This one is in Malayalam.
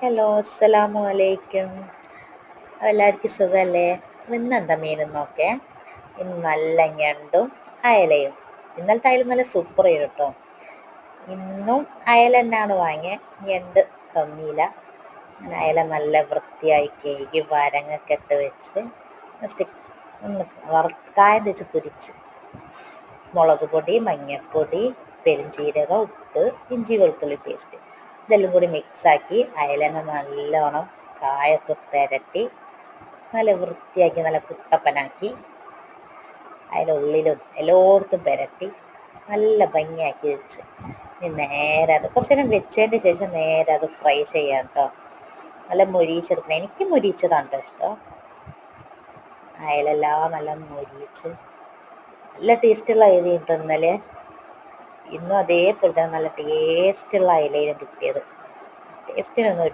ഹലോ, അസ്സലാമു അലൈക്കും. എല്ലാവർക്കും സുഖമല്ലേ? ഇന്നെന്താ മീനെന്നൊക്കെ? ഇന്ന് നല്ല ഞണ്ടും അയലയും. ഇന്നലത്തെ അയല നല്ല സൂപ്പർ ചെയ്തു കേട്ടോ. ഇന്നും അയല തന്നെയാണ് വാങ്ങിയത്, ഞണ്ട് തന്നില്ല. അയല നല്ല വൃത്തിയായി കഴുകി വരങ്ങൊക്കെ ഇട്ട് വെച്ച് സ്റ്റിക്ക് ഒന്ന് കായം വെച്ച് പൊരിച്ച് മുളക് പൊടി, മഞ്ഞൾപ്പൊടി, പെരുംജീരകം, ഉപ്പ്, ഇഞ്ചി വെളുത്തുള്ളി പേസ്റ്റ് ഇതെല്ലാം കൂടി മിക്സാക്കി അയലനെ നല്ലോണം കായൊക്കെ പുരട്ടി നല്ല വൃത്തിയാക്കി നല്ല കുട്ടപ്പനാക്കി അതിൻ്റെ ഉള്ളിലും എല്ലായിടത്തും പുരട്ടി നല്ല ഭംഗിയാക്കി വെച്ച് ഇനി നേരെ അത് കുറച്ച് നേരം വെച്ചതിന് ശേഷം നേരെ അത് ഫ്രൈ ചെയ്യാം കേട്ടോ. നല്ല മൊരിയിച്ചെടുക്കണം. എനിക്ക് മൊരിയിച്ചതാണ് കേട്ടോ ഇഷ്ടം. അയലെല്ലാം നല്ല മൊരിയിച്ച് നല്ല ടേസ്റ്റുള്ള അയല കിട്ടും ഇന്നലെ. ഇന്നും അതേപോലെ തന്നെ നല്ല ടേസ്റ്റുള്ള അയലയും കിട്ടിയത്. ടേസ്റ്റിനൊന്നും ഒരു